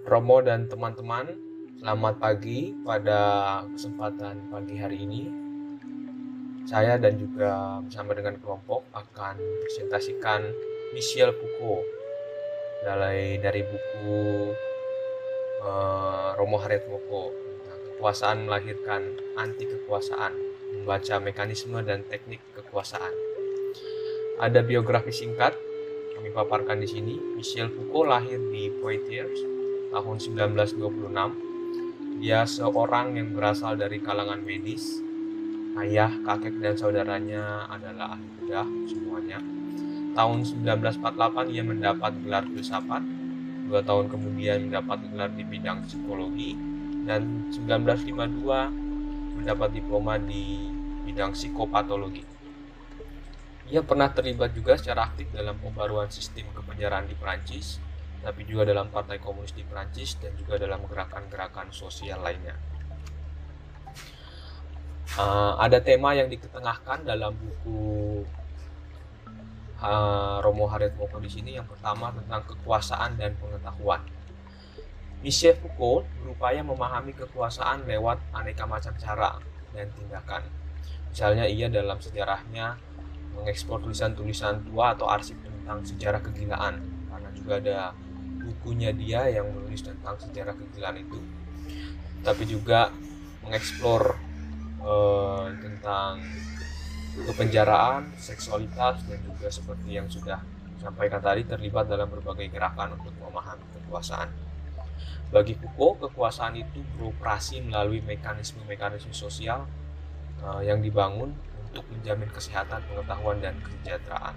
Romo dan teman-teman, selamat pagi. Pada kesempatan pagi hari ini, saya dan juga bersama dengan kelompok akan presentasikan Michel Foucault dari buku Romo Harriet Foucault tentang kekuasaan melahirkan anti kekuasaan, membaca mekanisme dan teknik kekuasaan. Ada biografi singkat kami paparkan di sini. Michel Foucault lahir di Poitiers tahun 1926. Dia seorang yang berasal dari kalangan medis. Ayah, kakek, dan saudaranya adalah ahli bedah semuanya. Tahun 1948 ia mendapat gelar filsafat. 2 tahun kemudian mendapat gelar di bidang psikologi. Dan 1952 mendapat diploma di bidang psikopatologi. Ia pernah terlibat juga secara aktif dalam pembaruan sistem kepenjaraan di Perancis, tapi juga dalam Partai Komunis di Perancis dan juga dalam gerakan-gerakan sosial lainnya. Ada tema yang diketengahkan dalam buku Romo Harriet Foucault di sini. Yang pertama tentang kekuasaan dan pengetahuan. Michel Foucault berupaya memahami kekuasaan lewat aneka macam cara dan tindakan. Misalnya ia dalam sejarahnya mengeksplor tulisan-tulisan tua atau arsip tentang sejarah kegilaan, karena juga ada bukunya dia yang menulis tentang sejarah kegilaan itu. Tapi juga mengeksplor tentang kepenjaraan, seksualitas, dan juga seperti yang sudah disampaikan tadi, terlibat dalam berbagai gerakan untuk memahami kekuasaan. Bagi Foucault, kekuasaan itu beroperasi melalui mekanisme-mekanisme sosial yang dibangun untuk menjamin kesehatan, pengetahuan, dan kesejahteraan.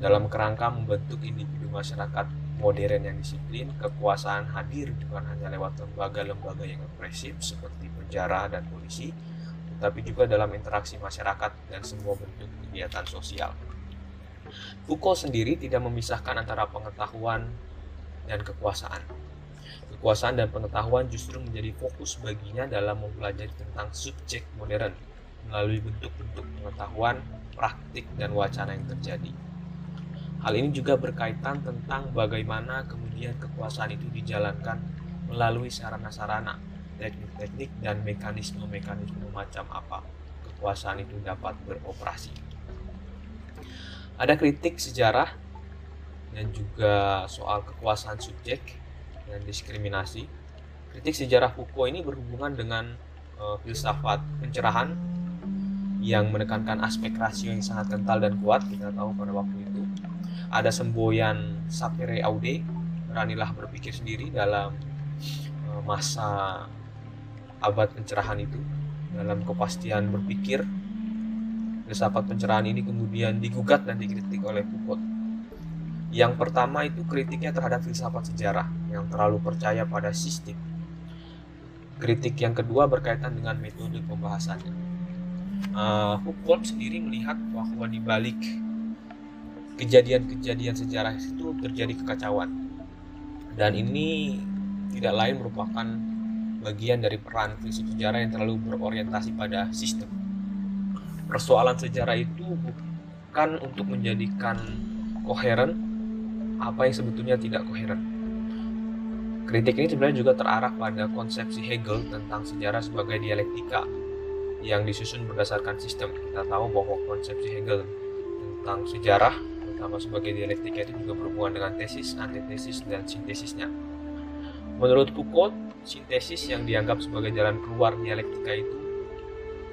Dalam kerangka membentuk individu masyarakat modern yang disiplin, kekuasaan hadir bukan hanya lewat lembaga-lembaga yang represif seperti penjara dan polisi, tetapi juga dalam interaksi masyarakat dan semua bentuk kegiatan sosial. Foucault sendiri tidak memisahkan antara pengetahuan dan kekuasaan. Kekuasaan dan pengetahuan justru menjadi fokus baginya dalam mempelajari tentang subjek modern melalui bentuk-bentuk pengetahuan, praktik, dan wacana yang terjadi. Hal ini juga berkaitan tentang bagaimana kemudian kekuasaan itu dijalankan melalui sarana-sarana, teknik-teknik, dan mekanisme-mekanisme macam apa kekuasaan itu dapat beroperasi. Ada kritik sejarah dan juga soal kekuasaan subjek dan diskriminasi. Kritik sejarah Foucault ini berhubungan dengan filsafat pencerahan yang menekankan aspek rasio yang sangat kental dan kuat. Kita tahu pada waktu itu ada semboyan sapere aude, beranilah berpikir sendiri dalam masa abad pencerahan itu. Dalam kepastian berpikir, filsafat pencerahan ini kemudian digugat dan dikritik oleh Foucault. Yang pertama itu kritiknya terhadap filsafat sejarah yang terlalu percaya pada sistem. Kritik yang kedua berkaitan dengan metode pembahasannya. Foucault sendiri melihat bahwa di balik kejadian-kejadian sejarah itu terjadi kekacauan, dan ini tidak lain merupakan bagian dari peran filsuf sejarah yang terlalu berorientasi pada sistem. Persoalan sejarah itu bukan untuk menjadikan koheren apa yang sebetulnya tidak koheren. Kritik ini sebenarnya juga terarah pada konsepsi Hegel tentang sejarah sebagai dialektika yang disusun berdasarkan sistem. Kita tahu bahwa konsepsi Hegel tentang sejarah, terutama sebagai dialektika, itu juga berhubungan dengan tesis, antitesis, dan sintesisnya. Menurut Foucault, sintesis yang dianggap sebagai jalan keluar dialektika itu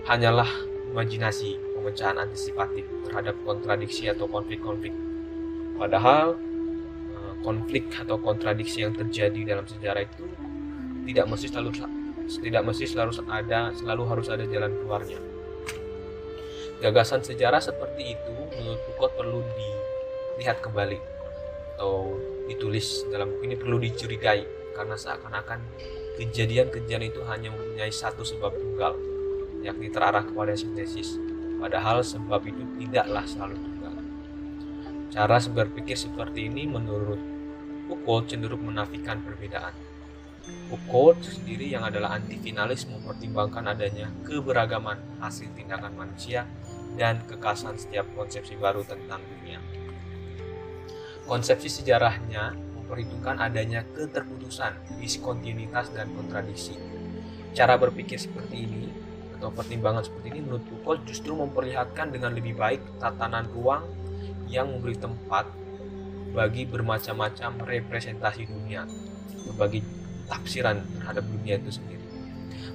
hanyalah imajinasi, pemecahan antisipatif terhadap kontradiksi atau konflik-konflik. Padahal konflik atau kontradiksi yang terjadi dalam sejarah itu tidak mesti selalu harus ada jalan keluarnya. Gagasan sejarah seperti itu menurut Foucault perlu dilihat kembali atau ditulis dalam buku ini, perlu dicurigai, karena seakan-akan kejadian-kejadian itu hanya mempunyai satu sebab tunggal, yakni terarah kepada sintesis, padahal sebab itu tidaklah selalu tunggal. Cara berpikir seperti ini menurut Foucault cenderung menafikan perbedaan. Foucault sendiri yang adalah anti-finalis mempertimbangkan adanya keberagaman hasil tindakan manusia dan kekasan setiap konsepsi baru tentang dunia. Konsepsi sejarahnya memperhitungkan adanya keterputusan, diskontinuitas, dan kontradiksi. Cara berpikir seperti ini atau pertimbangan seperti ini menurut Foucault justru memperlihatkan dengan lebih baik tatanan ruang yang memberi tempat bagi bermacam-macam representasi dunia, bagi tafsiran terhadap dunia itu sendiri.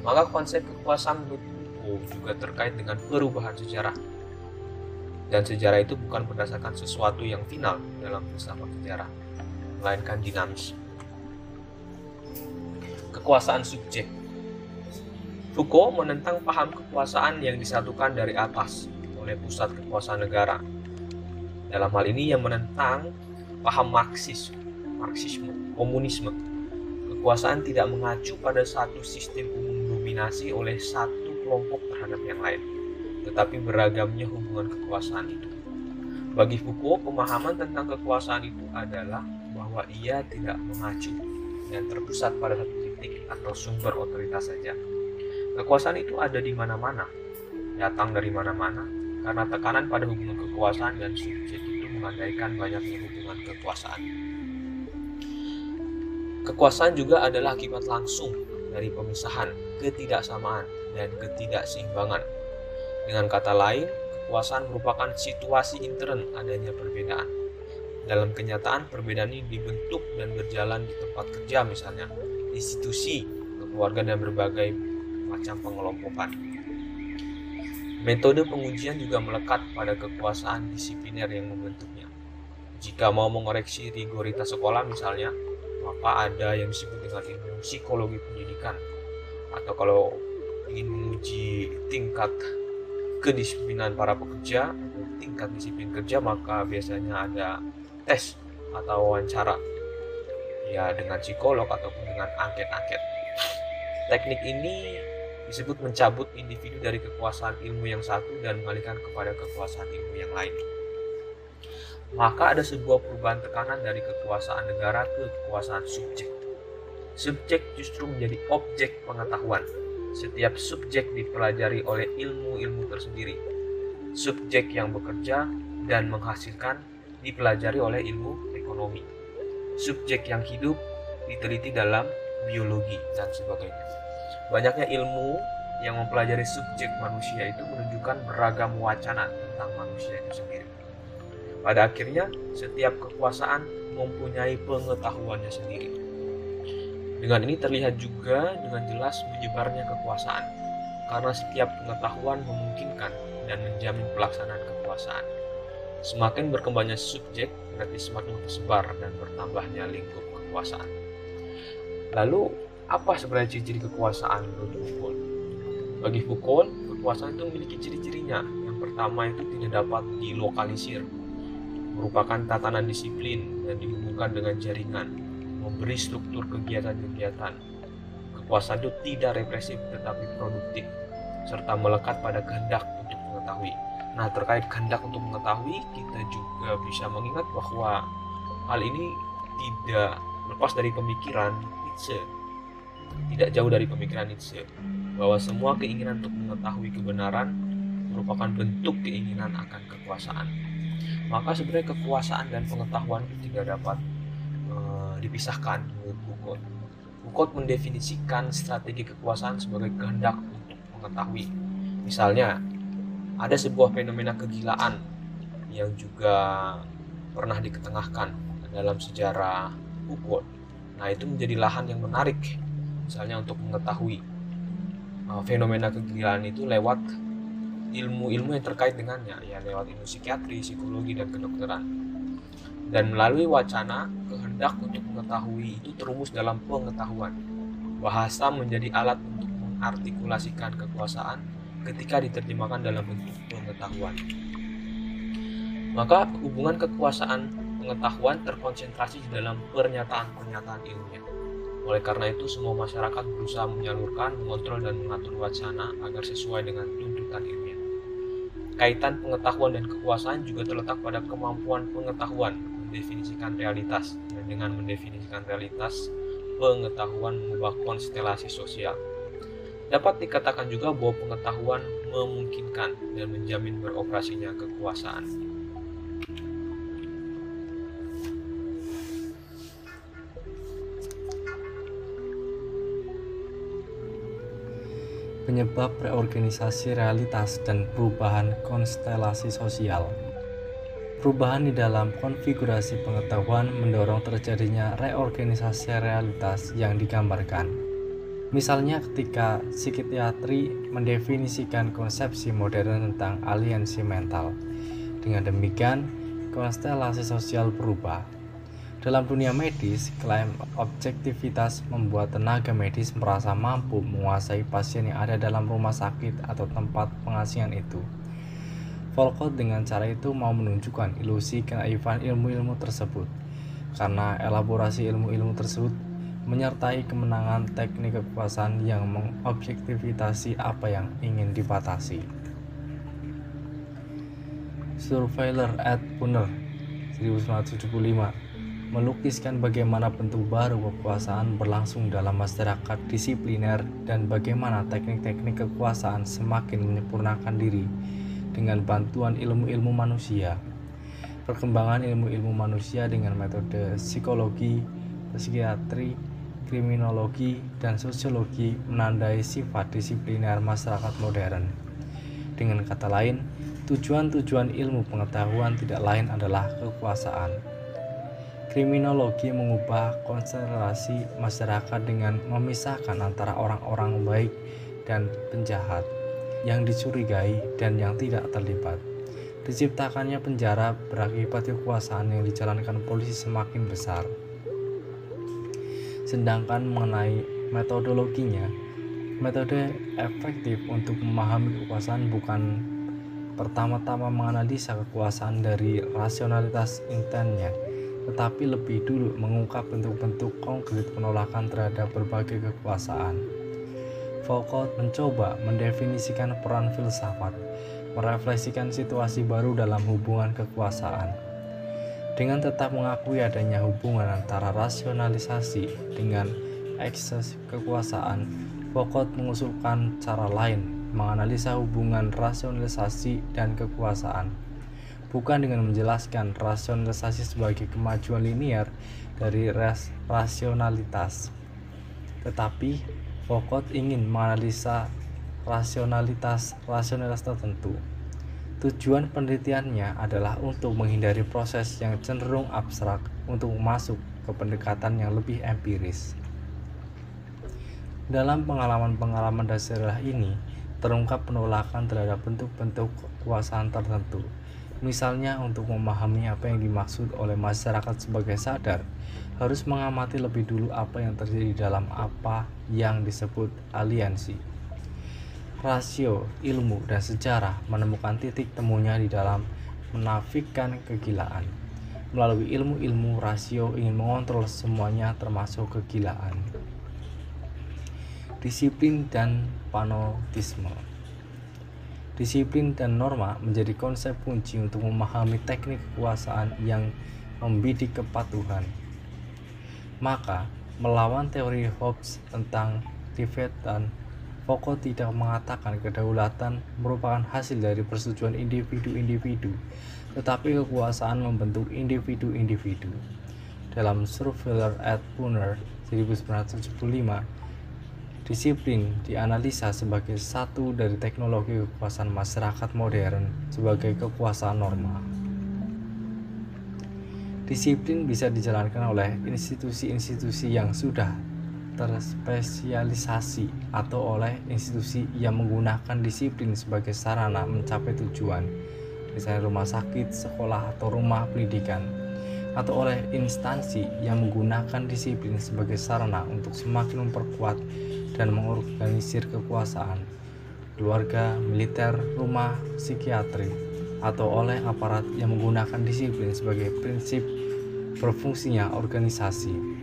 Maka konsep kekuasaan menurut Foucault juga terkait dengan perubahan sejarah. Dan sejarah itu bukan berdasarkan sesuatu yang final dalam filsafat sejarah, melainkan dinamis. Kekuasaan subjek. Foucault menentang paham kekuasaan yang disatukan dari atas oleh pusat kekuasaan negara. Dalam hal ini ia menentang paham Marxisme, komunisme. Kekuasaan tidak mengacu pada satu sistem umum dominasi oleh satu kelompok terhadap yang lain, tetapi beragamnya hubungan kekuasaan itu. Bagi Foucault, pemahaman tentang kekuasaan itu adalah bahwa ia tidak mengacu dan terpusat pada satu titik atau sumber otoritas saja. Kekuasaan itu ada di mana-mana, datang dari mana-mana, karena tekanan pada hubungan kekuasaan dan subjek itu mengandaikan banyaknya hubungan kekuasaan. Kekuasaan juga adalah akibat langsung dari pemisahan, ketidaksamaan, dan ketidakseimbangan. Dengan kata lain, kekuasaan merupakan situasi intern adanya perbedaan. Dalam kenyataan, perbedaan ini dibentuk dan berjalan di tempat kerja misalnya, institusi, keluarga, dan berbagai macam pengelompokan. Metode pengujian juga melekat pada kekuasaan disipliner yang membentuknya. Jika mau mengoreksi rigoritas sekolah misalnya, maka ada yang disebut dengan ilmu psikologi pendidikan. Atau kalau ingin menguji tingkat kedisiplinan para pekerja atau tingkat disiplin kerja, maka biasanya ada tes atau wawancara ya dengan psikolog ataupun dengan angket-angket. Teknik ini disebut mencabut individu dari kekuasaan ilmu yang satu dan mengalihkan kepada kekuasaan ilmu yang lain. Maka ada sebuah perubahan tekanan dari kekuasaan negara ke kekuasaan subjek. Subjek justru menjadi objek pengetahuan. Setiap subjek dipelajari oleh ilmu-ilmu tersendiri. Subjek yang bekerja dan menghasilkan dipelajari oleh ilmu ekonomi. Subjek yang hidup diteliti dalam biologi dan sebagainya. Banyaknya ilmu yang mempelajari subjek manusia itu menunjukkan beragam wacana tentang manusia itu sendiri. Pada akhirnya, setiap kekuasaan mempunyai pengetahuannya sendiri. Dengan ini terlihat juga dengan jelas menyebarnya kekuasaan, karena setiap pengetahuan memungkinkan dan menjamin pelaksanaan kekuasaan. Semakin berkembangnya subjek, berarti semakin tersebar dan bertambahnya lingkup kekuasaan. Lalu, apa sebenarnya ciri-ciri kekuasaan menurut Foucault? Bagi Foucault, kekuasaan itu memiliki ciri-cirinya. Yang pertama itu tidak dapat dilokalisir, merupakan tatanan disiplin dan dihubungkan dengan jaringan, memberi struktur kegiatan-kegiatan. Kekuasaan itu tidak represif tetapi produktif, serta melekat pada kehendak untuk mengetahui. Nah, terkait kehendak untuk mengetahui, kita juga bisa mengingat bahwa hal ini tidak lepas dari pemikiran Nietzsche. Tidak jauh dari pemikiran Nietzsche, bahwa semua keinginan untuk mengetahui kebenaran merupakan bentuk keinginan akan kekuasaan. Maka sebenarnya kekuasaan dan pengetahuan itu tidak dapat dipisahkan menurut Foucault. Foucault mendefinisikan strategi kekuasaan sebagai kehendak untuk mengetahui. Misalnya, ada sebuah fenomena kegilaan yang juga pernah diketengahkan dalam sejarah Foucault. Nah, itu menjadi lahan yang menarik, misalnya untuk mengetahui fenomena kegilaan itu lewat ilmu-ilmu yang terkait dengannya, ya lewat ilmu psikiatri, psikologi, dan kedokteran. Dan melalui wacana, kehendak untuk mengetahui itu terumus dalam pengetahuan. Bahasa menjadi alat untuk mengartikulasikan kekuasaan ketika diterjemahkan dalam bentuk pengetahuan. Maka hubungan kekuasaan pengetahuan terkonsentrasi di dalam pernyataan-pernyataan ilmiah. Oleh karena itu, semua masyarakat berusaha menyalurkan, mengontrol, dan mengatur wacana agar sesuai dengan tuntutan ilmiah. Kaitan pengetahuan dan kekuasaan juga terletak pada kemampuan pengetahuan mendefinisikan realitas, dan dengan mendefinisikan realitas, pengetahuan mengubah konstelasi sosial. Dapat dikatakan juga bahwa pengetahuan memungkinkan dan menjamin beroperasinya kekuasaan. penyebab reorganisasi realitas dan perubahan konstelasi sosial. Perubahan di dalam konfigurasi pengetahuan mendorong terjadinya reorganisasi realitas yang digambarkan. Misalnya ketika psikiatri mendefinisikan konsepsi modern tentang aliensi mental. Dengan demikian, konstelasi sosial berubah. Dalam dunia medis, klaim objektivitas membuat tenaga medis merasa mampu menguasai pasien yang ada dalam rumah sakit atau tempat pengasihan itu. Volkot dengan cara itu mau menunjukkan ilusi kenaifan ilmu-ilmu tersebut, karena elaborasi ilmu-ilmu tersebut menyertai kemenangan teknik kekuasaan yang mengobjektifikasi apa yang ingin dibatasi. Surveyor Ed Brunner 1975 melukiskan bagaimana bentuk baru kekuasaan berlangsung dalam masyarakat disipliner dan bagaimana teknik-teknik kekuasaan semakin menyempurnakan diri dengan bantuan ilmu-ilmu manusia. Perkembangan ilmu-ilmu manusia dengan metode psikologi, psikiatri, kriminologi, dan sosiologi menandai sifat disipliner masyarakat modern. Dengan kata lain, tujuan-tujuan ilmu pengetahuan tidak lain adalah kekuasaan. Kriminologi mengubah konstelasi masyarakat dengan memisahkan antara orang-orang baik dan penjahat, yang dicurigai dan yang tidak terlibat. Diciptakannya penjara berakibat kekuasaan yang dijalankan polisi semakin besar. Sedangkan mengenai metodologinya, metode efektif untuk memahami kekuasaan bukan pertama-tama menganalisa kekuasaan dari rasionalitas intennya, tetapi lebih dulu mengungkap bentuk-bentuk konkret penolakan terhadap berbagai kekuasaan. Foucault mencoba mendefinisikan peran filsafat, merefleksikan situasi baru dalam hubungan kekuasaan. Dengan tetap mengakui adanya hubungan antara rasionalisasi dengan ekses kekuasaan, Foucault mengusulkan cara lain menganalisa hubungan rasionalisasi dan kekuasaan, bukan dengan menjelaskan rasionalisasi sebagai kemajuan linear dari rasionalitas, tetapi Foucault ingin menganalisa rasionalitas tertentu. Tujuan penelitiannya adalah untuk menghindari proses yang cenderung abstrak untuk masuk ke pendekatan yang lebih empiris. Dalam pengalaman-pengalaman dasar ini, terungkap penolakan terhadap bentuk-bentuk kekuasaan tertentu. Misalnya, untuk memahami apa yang dimaksud oleh masyarakat sebagai sadar, harus mengamati lebih dulu apa yang terjadi dalam apa yang disebut aliensi. Rasio, ilmu, dan sejarah menemukan titik temunya di dalam menafikan kegilaan. Melalui ilmu-ilmu, rasio ingin mengontrol semuanya termasuk kegilaan. Disiplin dan panotisme. Disiplin dan norma menjadi konsep kunci untuk memahami teknik kekuasaan yang membidik kepatuhan. Maka, melawan teori Hobbes tentang Leviathan, Foucault tidak mengatakan kedaulatan merupakan hasil dari persetujuan individu-individu, tetapi kekuasaan membentuk individu-individu. Dalam Surveyor Ed Brunner 1975, disiplin dianalisa sebagai satu dari teknologi kekuasaan masyarakat modern sebagai kekuasaan norma. Disiplin bisa dijalankan oleh institusi-institusi yang sudah terspesialisasi atau oleh institusi yang menggunakan disiplin sebagai sarana mencapai tujuan, misalnya rumah sakit, sekolah, atau rumah pendidikan, atau oleh instansi yang menggunakan disiplin sebagai sarana untuk semakin memperkuat dan mengorganisir kekuasaan, keluarga, militer, rumah, psikiatri, atau oleh aparat yang menggunakan disiplin sebagai prinsip berfungsinya organisasi.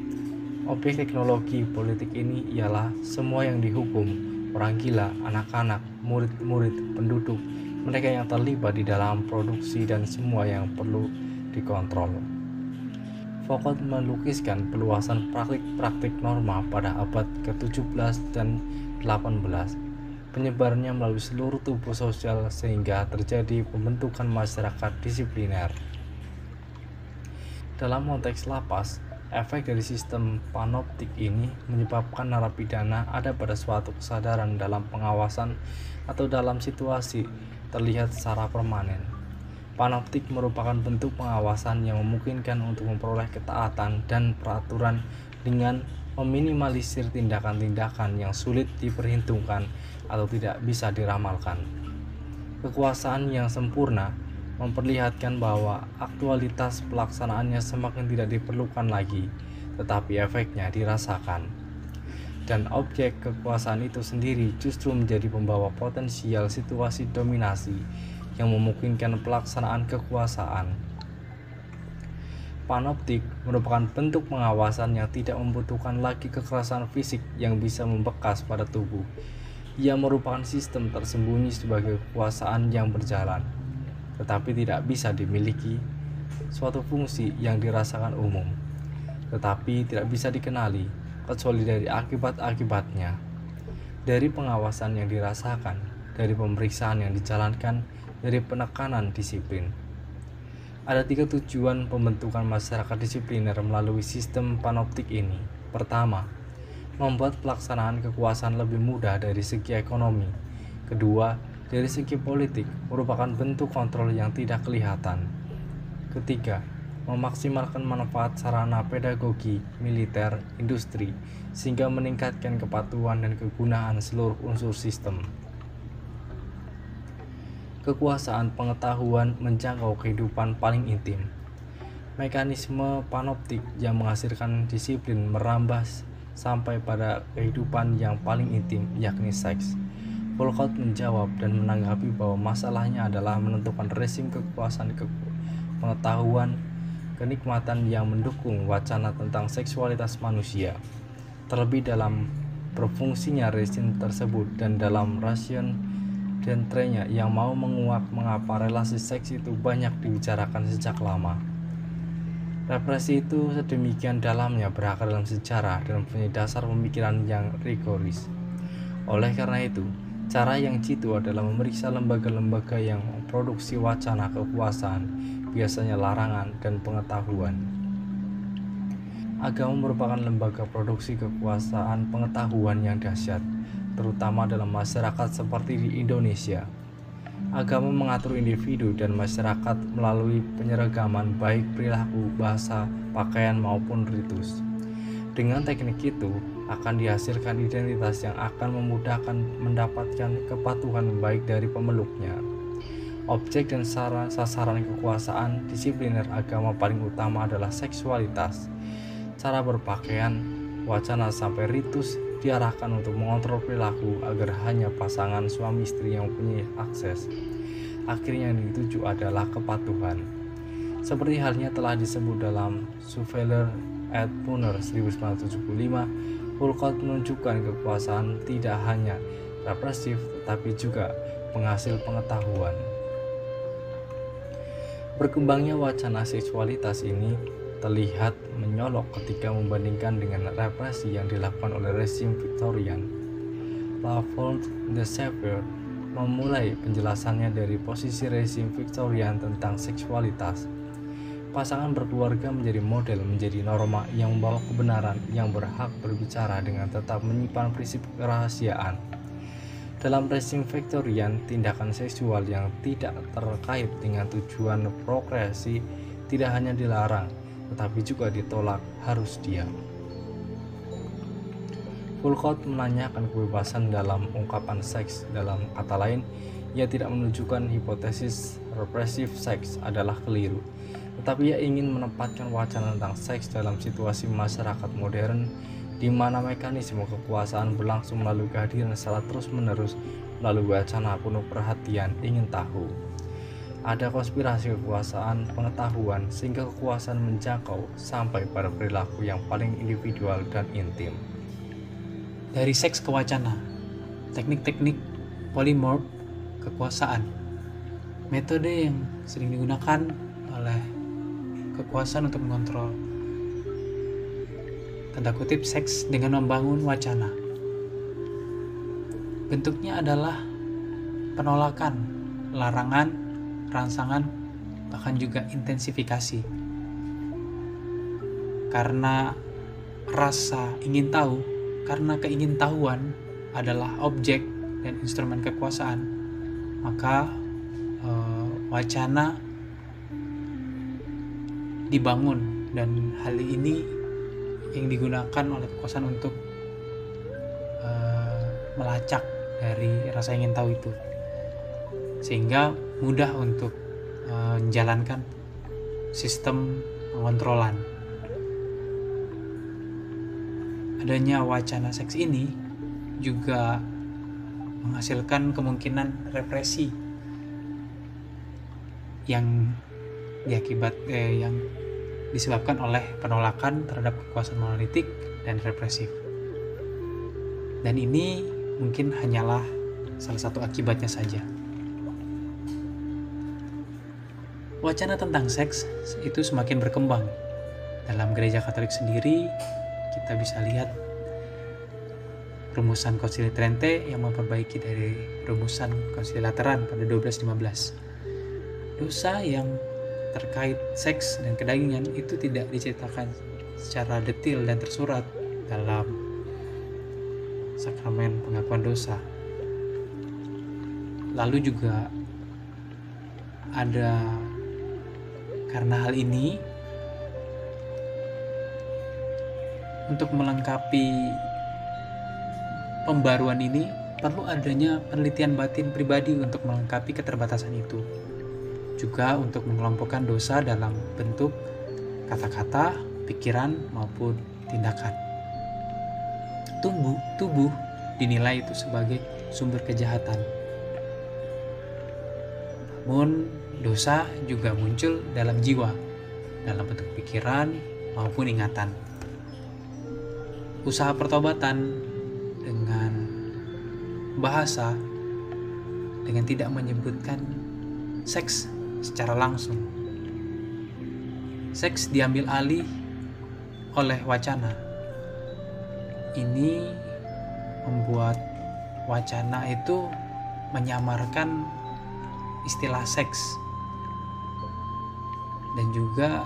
Objek teknologi politik ini ialah semua yang dihukum, orang gila, anak-anak, murid-murid, penduduk, mereka yang terlibat di dalam produksi dan semua yang perlu dikontrol. Foucault melukiskan peluasan praktik-praktik norma pada abad ke-17 dan 18, penyebarannya melalui seluruh tubuh sosial sehingga terjadi pembentukan masyarakat disipliner. Dalam konteks lapas, Efek dari sistem panoptik ini menyebabkan narapidana ada pada suatu kesadaran dalam pengawasan atau dalam situasi terlihat secara permanen. Panoptik merupakan bentuk pengawasan yang memungkinkan untuk memperoleh ketaatan dan peraturan dengan meminimalisir tindakan-tindakan yang sulit diperhitungkan atau tidak bisa diramalkan. Kekuasaan yang sempurna memperlihatkan bahwa aktualitas pelaksanaannya semakin tidak diperlukan lagi, tetapi efeknya dirasakan. Dan objek kekuasaan itu sendiri justru menjadi pembawa potensial situasi dominasi yang memungkinkan pelaksanaan kekuasaan. Panoptik merupakan bentuk pengawasan yang tidak membutuhkan lagi kekerasan fisik yang bisa membekas pada tubuh. Ia merupakan sistem tersembunyi sebagai kekuasaan yang berjalan, tetapi tidak bisa dimiliki, suatu fungsi yang dirasakan umum, tetapi tidak bisa dikenali kecuali dari akibat-akibatnya, dari pengawasan yang dirasakan, dari pemeriksaan yang dijalankan, dari penekanan disiplin. Ada 3 tujuan pembentukan masyarakat disipliner melalui sistem panoptik ini. Pertama, membuat pelaksanaan kekuasaan lebih mudah dari segi ekonomi. Kedua, dari segi politik, merupakan bentuk kontrol yang tidak kelihatan. Ketiga, memaksimalkan manfaat sarana pedagogi, militer, industri, sehingga meningkatkan kepatuhan dan kegunaan seluruh unsur sistem. Kekuasaan pengetahuan menjangkau kehidupan paling intim. Mekanisme panoptik yang menghasilkan disiplin merambah sampai pada kehidupan yang paling intim, yakni seks. Volkot menjawab dan menanggapi bahwa masalahnya adalah menentukan rezim kekuasaan pengetahuan kenikmatan yang mendukung wacana tentang seksualitas manusia, terlebih dalam berfungsinya rezim tersebut dan dalam rasion dan trennya yang mau menguak mengapa relasi seks itu banyak dibicarakan sejak lama. Represi itu sedemikian dalamnya berakar dalam sejarah dan mempunyai dasar pemikiran yang rigoris. Oleh karena itu, cara yang jitu adalah memeriksa lembaga-lembaga yang memproduksi wacana kekuasaan, biasanya larangan dan pengetahuan. Agama merupakan lembaga produksi kekuasaan pengetahuan yang dahsyat, terutama dalam masyarakat seperti di Indonesia. Agama mengatur individu dan masyarakat melalui penyeragaman baik perilaku, bahasa, pakaian maupun ritus. Dengan teknik itu akan dihasilkan identitas yang akan memudahkan mendapatkan kepatuhan baik dari pemeluknya. Objek dan sasaran kekuasaan disipliner agama paling utama adalah seksualitas. Cara berpakaian, wacana sampai ritus diarahkan untuk mengontrol perilaku agar hanya pasangan suami istri yang mempunyai akses. Akhirnya yang dituju adalah kepatuhan. Seperti halnya telah disebut dalam Surveiller et Punner 1975, Volkot menunjukkan kekuasaan tidak hanya represif tetapi juga penghasil pengetahuan. Berkembangnya wacana seksualitas ini terlihat menyolok ketika membandingkan dengan represi yang dilakukan oleh rezim Victorian. Lafont de Savoir memulai penjelasannya dari posisi rezim Victorian tentang seksualitas. Pasangan berkeluarga menjadi model, menjadi norma yang membawa kebenaran, yang berhak berbicara dengan tetap menyimpan prinsip kerahasiaan. Dalam rezim Victorian, tindakan seksual yang tidak terkait dengan tujuan prokreasi tidak hanya dilarang, tetapi juga ditolak, harus diam. Volkot menanyakan kebebasan dalam ungkapan seks. Dalam kata lain, ia tidak menunjukkan hipotesis represif seks adalah keliru, tetapi ia ingin menempatkan wacana tentang seks dalam situasi masyarakat modern di mana mekanisme kekuasaan berlangsung melalui kehadiran secara terus-menerus melalui wacana penuh perhatian ingin tahu. Ada konspirasi kekuasaan pengetahuan sehingga kekuasaan menjangkau sampai pada perilaku yang paling individual dan intim. Dari seks ke wacana, teknik-teknik polimorf kekuasaan, metode yang sering digunakan oleh kekuasaan untuk mengontrol tanda kutip seks dengan membangun wacana. Bentuknya adalah penolakan, larangan, rangsangan, bahkan juga intensifikasi. karena rasa ingin tahu, karena keingintahuan adalah objek dan instrumen kekuasaan, maka wacana dibangun, dan hal ini yang digunakan oleh kekuasaan untuk melacak dari rasa ingin tahu itu, sehingga mudah untuk menjalankan sistem pengontrolan. Adanya wacana seks ini juga menghasilkan kemungkinan represi yang yang disebabkan oleh penolakan terhadap kekuasaan monolitik dan represif. Dan ini mungkin hanyalah salah satu akibatnya saja. Wacana tentang seks itu semakin berkembang. Dalam gereja Katolik sendiri, kita bisa lihat rumusan Konsili Trente yang memperbaiki dari rumusan Konsili Lateran pada 1215. Dosa yang terkait seks dan kedagingan itu tidak diceritakan secara detail dan tersurat dalam sakramen pengakuan dosa. Lalu juga ada, karena hal ini, untuk melengkapi pembaruan ini perlu adanya penelitian batin pribadi untuk melengkapi keterbatasan itu. Juga untuk mengelompokkan dosa dalam bentuk kata-kata, pikiran, maupun tindakan. Tubuh dinilai itu sebagai sumber kejahatan. Namun dosa juga muncul dalam jiwa, dalam bentuk pikiran maupun ingatan. Usaha pertobatan dengan bahasa, dengan tidak menyebutkan seks secara langsung. Seks diambil alih oleh wacana. Ini membuat wacana itu menyamarkan istilah seks, dan juga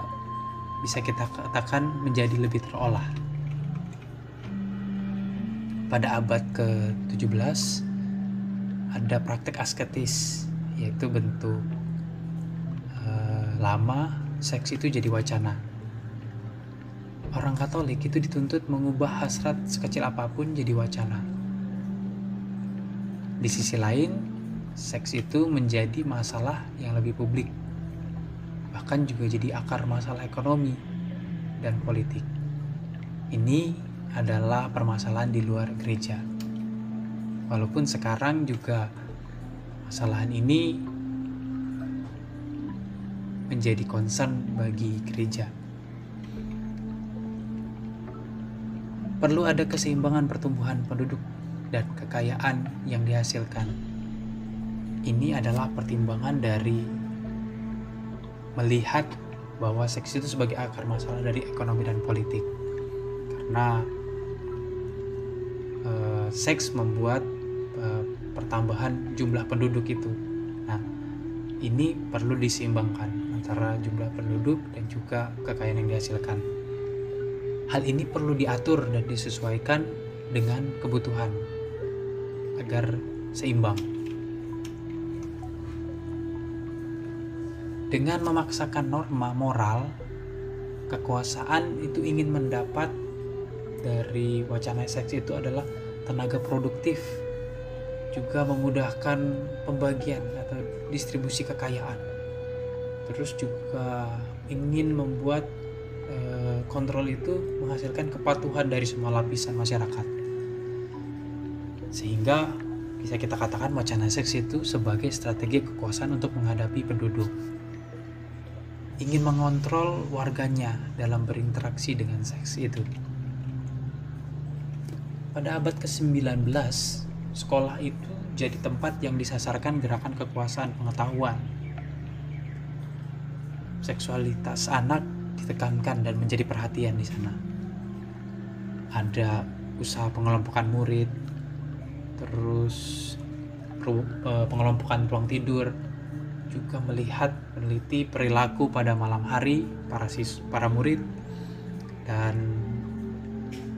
bisa kita katakan menjadi lebih terolah. Pada abad ke-17 ada praktek asketis, yaitu bentuk lama seks itu jadi wacana. Orang Katolik itu dituntut mengubah hasrat sekecil apapun jadi wacana. Di sisi lain, seks itu menjadi masalah yang lebih publik, bahkan juga jadi akar masalah ekonomi dan politik. Ini adalah permasalahan di luar gereja. Walaupun sekarang juga masalahan ini menjadi concern bagi gereja. Perlu ada keseimbangan pertumbuhan penduduk dan kekayaan yang dihasilkan. Ini adalah pertimbangan dari melihat bahwa seks itu sebagai akar masalah dari ekonomi dan politik. Karena seks membuat pertambahan jumlah penduduk itu. Nah, ini perlu diseimbangkan antara jumlah penduduk dan juga kekayaan yang dihasilkan. Hal ini perlu diatur dan disesuaikan dengan kebutuhan agar seimbang. Dengan memaksakan norma moral, kekuasaan itu ingin mendapat dari wacana seks itu adalah tenaga produktif, juga memudahkan pembagian atau distribusi kekayaan. Terus juga ingin membuat kontrol itu menghasilkan kepatuhan dari semua lapisan masyarakat. Sehingga bisa kita katakan wacana seks itu sebagai strategi kekuasaan untuk menghadapi penduduk. Ingin mengontrol warganya dalam berinteraksi dengan seks itu. Pada abad ke-19, sekolah itu jadi tempat yang disasarkan gerakan kekuasaan pengetahuan. Seksualitas anak ditekankan dan menjadi perhatian di sana. Ada usaha pengelompokan murid, terus pengelompokan ruang tidur, juga melihat, meneliti perilaku pada malam hari para murid, Dan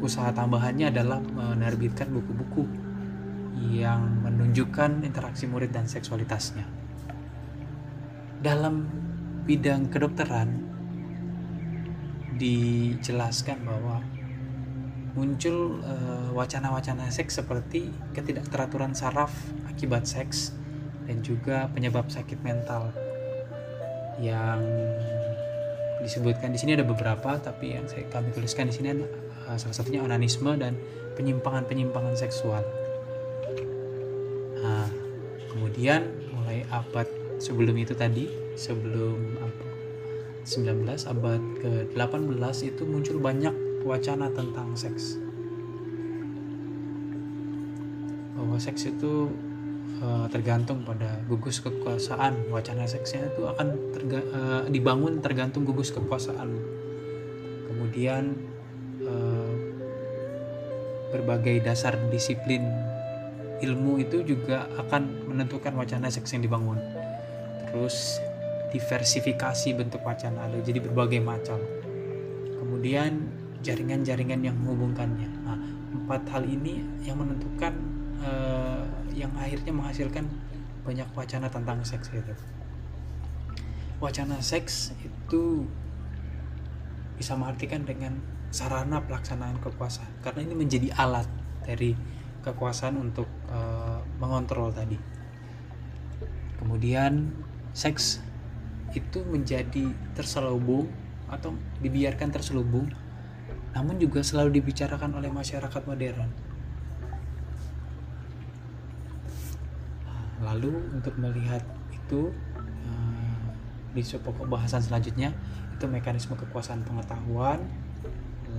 usaha tambahannya adalah menerbitkan buku-buku yang menunjukkan interaksi murid dan seksualitasnya. Dalam bidang kedokteran dijelaskan bahwa muncul wacana-wacana seks seperti ketidakteraturan saraf akibat seks dan juga penyebab sakit mental. Yang disebutkan di sini ada beberapa, tapi yang kami tuliskan di sini salah satunya onanisme dan penyimpangan seksual. Nah, kemudian mulai abad sebelum itu tadi, sebelum 19 abad ke-18 itu muncul banyak wacana tentang seks. Bahwa seks itu tergantung pada gugus kekuasaan. Wacana seksnya itu akan dibangun tergantung gugus kekuasaan. Kemudian berbagai dasar disiplin ilmu itu juga akan menentukan wacana seks yang dibangun. Terus diversifikasi bentuk wacana, ada jadi berbagai macam. Kemudian jaringan-jaringan yang menghubungkannya. Nah, 4 hal ini yang menentukan yang akhirnya menghasilkan banyak wacana tentang seks itu. Wacana seks itu bisa mengartikan dengan sarana pelaksanaan kekuasaan, karena ini menjadi alat dari kekuasaan untuk mengontrol tadi. Kemudian seks itu menjadi terselubung atau dibiarkan terselubung, namun juga selalu dibicarakan oleh masyarakat modern. Lalu untuk melihat itu di pokok bahasan selanjutnya itu mekanisme kekuasaan pengetahuan,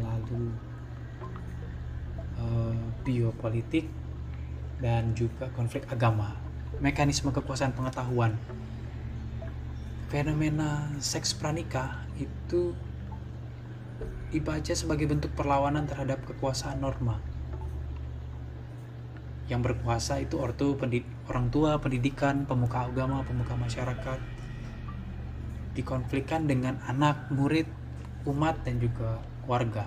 lalu biopolitik, dan juga konflik agama. Mekanisme kekuasaan pengetahuan. Fenomena seks pranikah itu dibaca sebagai bentuk perlawanan terhadap kekuasaan norma. Yang berkuasa itu orang tua, pendidikan, pemuka agama, pemuka masyarakat, dikonflikkan dengan anak, murid, umat, dan juga warga.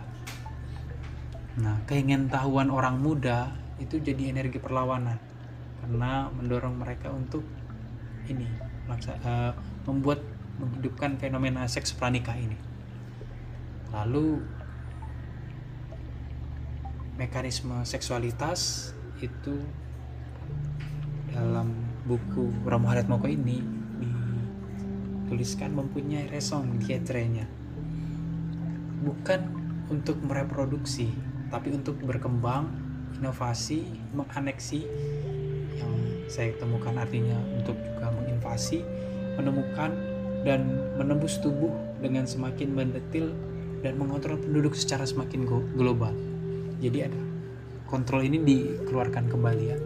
Nah, keingintahuan orang muda itu jadi energi perlawanan karena mendorong mereka untuk menghidupkan fenomena seks pranikah ini. Lalu mekanisme seksualitas itu dalam buku Romo Hartmoko ini dituliskan mempunyai raison d'être-nya, bukan untuk mereproduksi tapi untuk berkembang, inovasi, menganeksi, yang saya temukan artinya untuk juga menginvasi, menemukan dan menembus tubuh dengan semakin mendetil dan mengontrol penduduk secara semakin global. Jadi ada kontrol ini dikeluarkan kembali ya.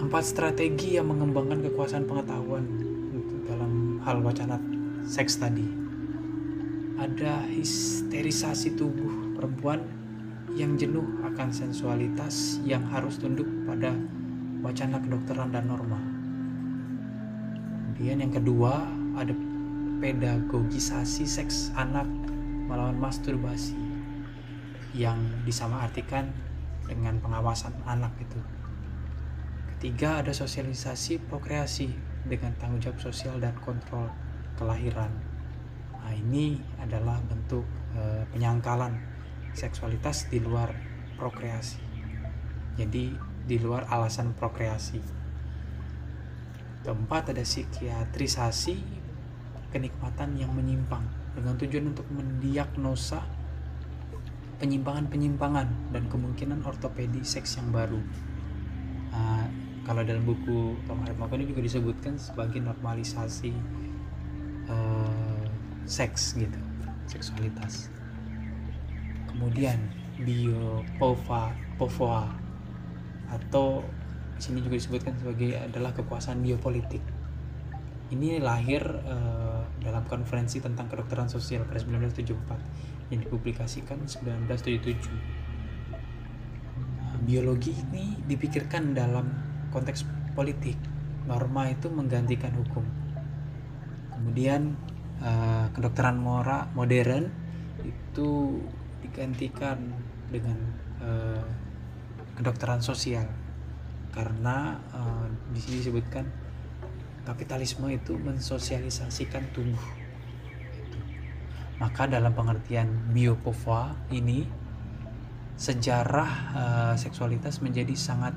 4 strategi yang mengembangkan kekuasaan pengetahuan dalam hal wacana seks tadi. Ada histerisasi tubuh perempuan yang jenuh akan sensualitas yang harus tunduk pada wacana kedokteran dan norma. Kemudian yang kedua ada pedagogisasi seks anak melawan masturbasi yang disamaartikan dengan pengawasan anak itu. Ketiga ada sosialisasi prokreasi dengan tanggung jawab sosial dan kontrol kelahiran. Nah, ini adalah bentuk penyangkalan seksualitas di luar prokreasi. Jadi di luar alasan prokreasi. Keempat ada psikiatrisasi kenikmatan yang menyimpang dengan tujuan untuk mendiagnosa penyimpangan-penyimpangan dan kemungkinan ortopedi seks yang baru. Nah, kalau dalam buku Romo Hartmoko ini juga disebutkan sebagai normalisasi seks gitu, seksualitas. Kemudian biopofoa atau di sini juga disebutkan sebagai adalah kekuasaan biopolitik. Ini lahir dalam konferensi tentang kedokteran sosial pada 1974 yang dipublikasikan 1977. Biologi ini dipikirkan dalam konteks politik. Norma itu menggantikan hukum. Kemudian kedokteran modern itu digantikan dengan kedokteran sosial, karena di sini disebutkan kapitalisme itu mensosialisasikan tubuh. Maka dalam pengertian Biopova ini, sejarah seksualitas menjadi sangat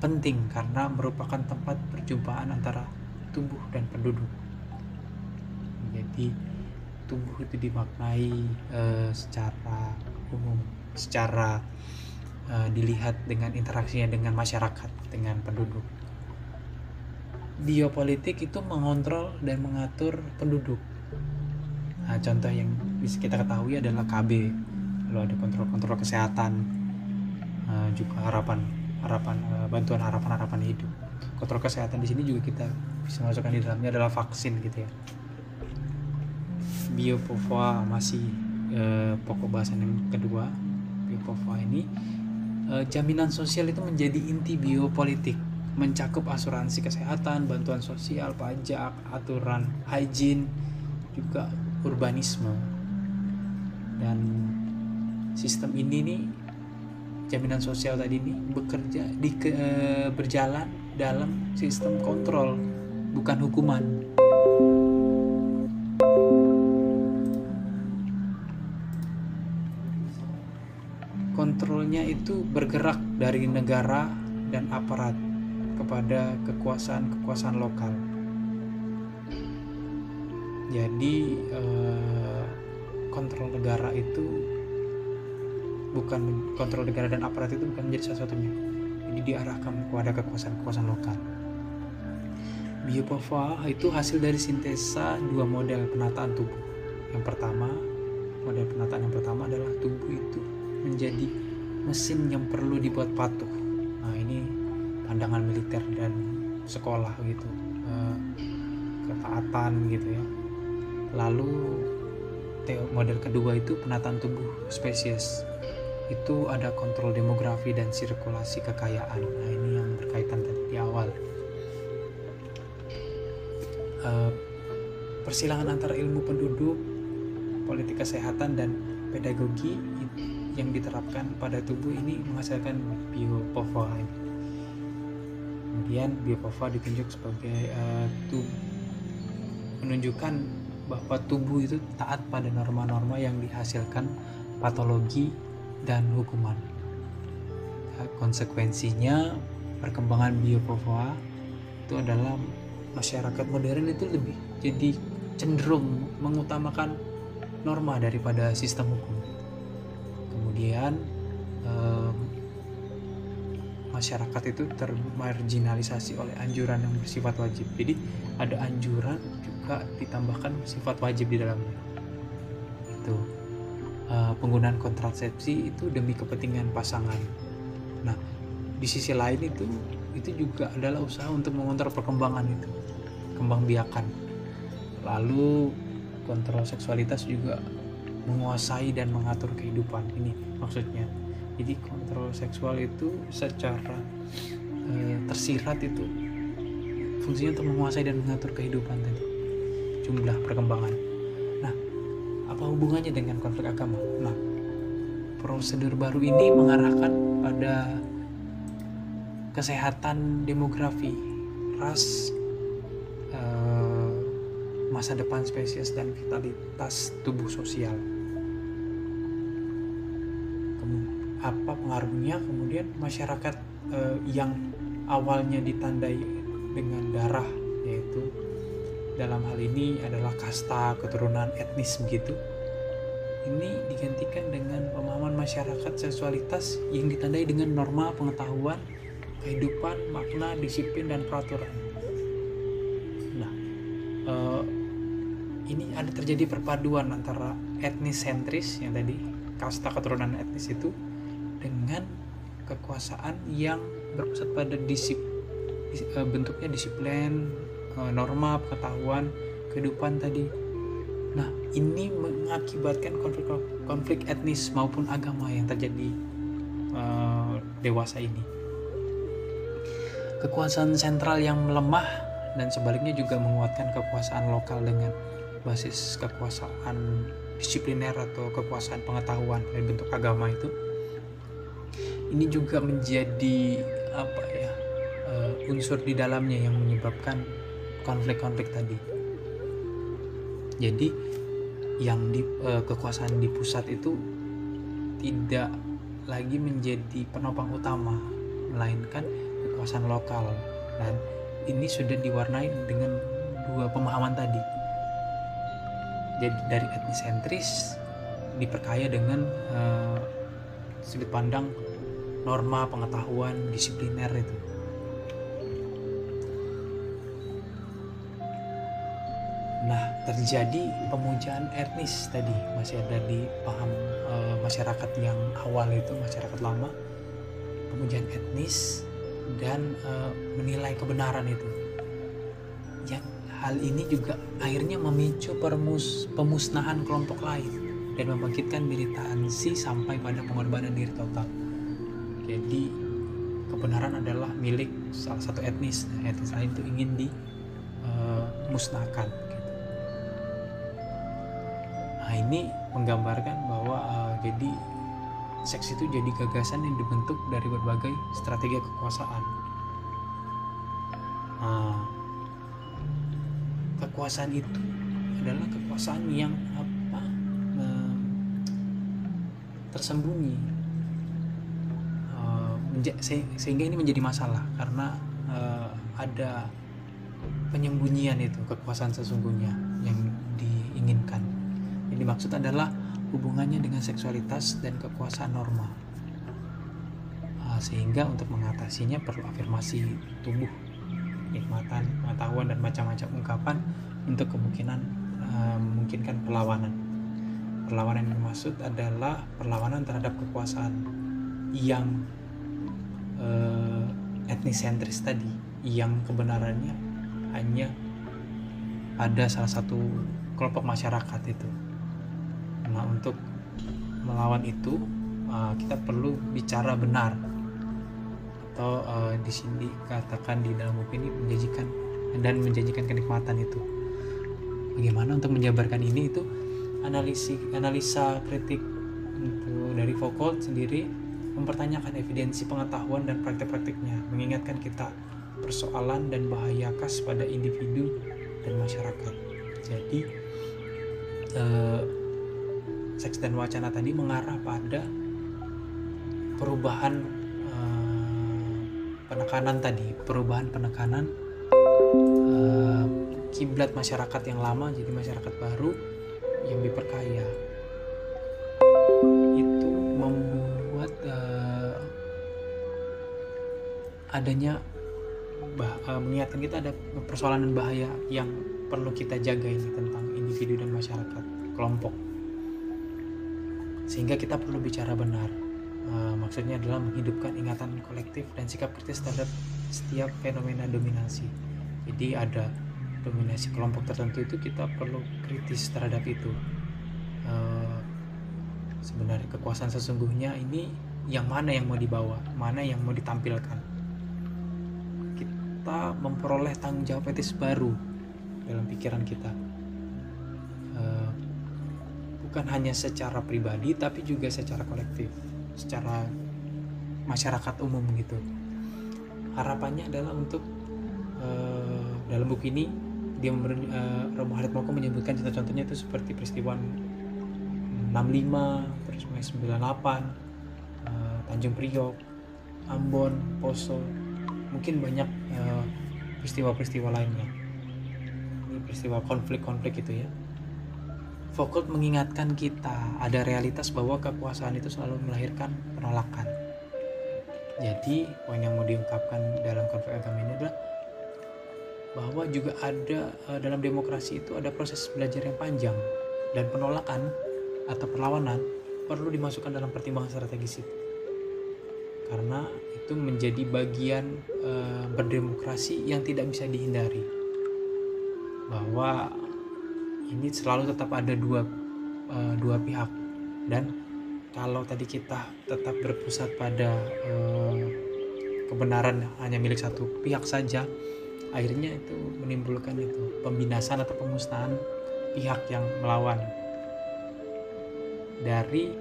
penting karena merupakan tempat perjumpaan antara tubuh dan penduduk. Jadi tubuh itu dimaknai secara umum, secara dilihat dengan interaksinya dengan masyarakat, dengan penduduk. Biopolitik itu mengontrol dan mengatur penduduk. Nah, contoh yang bisa kita ketahui adalah KB, lalu ada kontrol kesehatan, juga bantuan harapan hidup. Kontrol kesehatan di sini juga kita bisa masukkan di dalamnya adalah vaksin gitu ya. Biopova masih pokok bahasan yang kedua. Biopova ini jaminan sosial itu menjadi inti biopolitik, mencakup asuransi kesehatan, bantuan sosial, pajak, aturan hygiene, juga urbanisme. Dan sistem ini nih, jaminan sosial tadi ini berjalan dalam sistem kontrol, bukan hukuman. Kontrolnya itu bergerak dari negara dan aparat kepada kekuasaan lokal. Jadi kontrol negara itu kontrol negara dan aparat itu bukan menjadi salah satunya. Ini diarahkan kepada kekuasaan lokal. Biopova itu hasil dari sintesa dua model penataan tubuh. Model penataan yang pertama adalah tubuh itu menjadi mesin yang perlu dibuat patuh. Nah, ini pandangan militer dan sekolah gitu, ketaatan gitu ya. Lalu model kedua itu penataan tubuh spesies. Itu ada kontrol demografi dan sirkulasi kekayaan. Nah, ini yang berkaitan tadi di awal. Persilangan antara ilmu penduduk, politik kesehatan, dan pedagogi yang diterapkan pada tubuh ini menghasilkan Biopova. Kemudian Biopova ditunjuk sebagai menunjukkan bahwa tubuh itu taat pada norma-norma yang dihasilkan patologi dan hukuman. Konsekuensinya perkembangan Biopova itu adalah masyarakat modern itu lebih jadi cenderung mengutamakan norma daripada sistem hukum. Kemudian masyarakat itu termarginalisasi oleh anjuran yang bersifat wajib. Jadi ada anjuran juga ditambahkan sifat wajib di dalamnya. Itu penggunaan kontrasepsi itu demi kepentingan pasangan. Nah, di sisi lain itu juga adalah usaha untuk mengontrol perkembangan itu, kembangbiakan. Lalu kontrol seksualitas juga menguasai dan mengatur kehidupan. Ini maksudnya. Jadi kontrol seksual itu secara tersirat itu fungsinya untuk menguasai dan mengatur kehidupan tadi, jumlah perkembangan. Nah, apa hubungannya dengan konflik agama? Nah, prosedur baru ini mengarahkan pada kesehatan demografi, ras, masa depan spesies, dan vitalitas tubuh sosial. Apa pengaruhnya? Kemudian masyarakat yang awalnya ditandai dengan darah, yaitu dalam hal ini adalah kasta, keturunan, etnis begitu, ini digantikan dengan pemahaman masyarakat seksualitas yang ditandai dengan norma pengetahuan, kehidupan, makna, disiplin, dan peraturan. Nah, ini ada terjadi perpaduan antara etnis sentris yang tadi, kasta, keturunan, etnis itu, dengan kekuasaan yang berpusat pada bentuknya disiplin, norma, pengetahuan, kehidupan tadi. Nah, ini mengakibatkan konflik etnis maupun agama yang terjadi dewasa ini. Kekuasaan sentral yang melemah dan sebaliknya juga menguatkan kekuasaan lokal dengan basis kekuasaan disipliner atau kekuasaan pengetahuan dari bentuk agama itu. Ini juga menjadi unsur di dalamnya yang menyebabkan konflik-konflik tadi. Jadi yang kekuasaan di pusat itu tidak lagi menjadi penopang utama, melainkan kekuasaan lokal, dan ini sudah diwarnai dengan dua pemahaman tadi. Jadi dari etnisentris diperkaya dengan sudut pandang norma, pengetahuan, disipliner itu. Nah, terjadi pemujaan etnis tadi, masih ada di paham masyarakat yang awal itu, masyarakat lama, pemujaan etnis dan menilai kebenaran itu. Yang hal ini juga akhirnya memicu pemusnahan kelompok lain dan membangkitkan militansi sampai pada pengorbanan diri total. Jadi kebenaran adalah milik salah satu etnis, etnis lain itu ingin dimusnahkan. Nah, ini menggambarkan bahwa jadi seks itu jadi gagasan yang dibentuk dari berbagai strategi kekuasaan. Nah, kekuasaan itu adalah kekuasaan yang tersembunyi, sehingga ini menjadi masalah karena ada penyembunyian itu kekuasaan sesungguhnya yang diinginkan. Yang dimaksud adalah hubungannya dengan seksualitas dan kekuasaan norma, sehingga untuk mengatasinya perlu afirmasi tubuh, nikmatan, pengetahuan, dan macam-macam ungkapan untuk memungkinkan perlawanan. Perlawanan yang dimaksud adalah perlawanan terhadap kekuasaan yang etnisentris tadi, yang kebenarannya hanya ada salah satu kelompok masyarakat itu. Nah, untuk melawan itu kita perlu bicara benar, atau di sini katakan di dalam buku ini menjanjikan kenikmatan itu. Bagaimana untuk menjabarkan ini itu analisa kritik untuk dari Foucault sendiri mempertanyakan evidensi pengetahuan dan praktek-praktiknya, mengingatkan kita persoalan dan bahaya khas pada individu dan masyarakat. Jadi seks dan wacana tadi mengarah pada perubahan penekanan kiblat masyarakat yang lama jadi masyarakat baru yang diperkaya. Itu membuat adanya mengingatkan kita ada persoalan dan bahaya yang perlu kita jaga ini tentang individu dan masyarakat, kelompok. Sehingga kita perlu bicara benar. Maksudnya adalah menghidupkan ingatan kolektif dan sikap kritis terhadap setiap fenomena dominasi. Jadi ada dominasi kelompok tertentu itu kita perlu kritis terhadap itu. Sebenarnya kekuasaan sesungguhnya ini yang mana yang mau dibawa, mana yang mau ditampilkan. Kita memperoleh tanggung jawab etis baru dalam pikiran kita. Bukan hanya secara pribadi tapi juga secara kolektif, secara masyarakat umum gitu. Harapannya adalah untuk dalam buku ini dia Romo Hartmoko menyebutkan contoh-contohnya itu seperti peristiwa 65, terus 98, Tanjung Priok, Ambon, Poso, mungkin banyak peristiwa-peristiwa lainnya. Ini peristiwa konflik-konflik itu ya. Foucault mengingatkan kita ada realitas bahwa kekuasaan itu selalu melahirkan penolakan. Jadi poin yang mau diungkapkan dalam konflik agama ini adalah bahwa juga ada dalam demokrasi itu ada proses belajar yang panjang, dan penolakan atau perlawanan perlu dimasukkan dalam pertimbangan strategis itu, karena itu menjadi bagian berdemokrasi yang tidak bisa dihindari, bahwa ini selalu tetap ada dua pihak. Dan kalau tadi kita tetap berpusat pada kebenaran hanya milik satu pihak saja, akhirnya itu menimbulkan itu pembinasan atau pemusnahan pihak yang melawan dari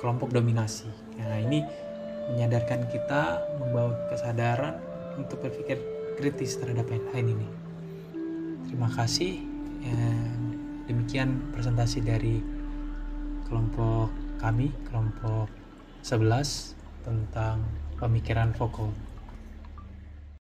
kelompok dominasi. Nah, ini menyadarkan kita, membawa kesadaran untuk berpikir kritis terhadap hal ini. Terima kasih. Demikian presentasi dari kelompok kami, kelompok 11 tentang pemikiran Foucault.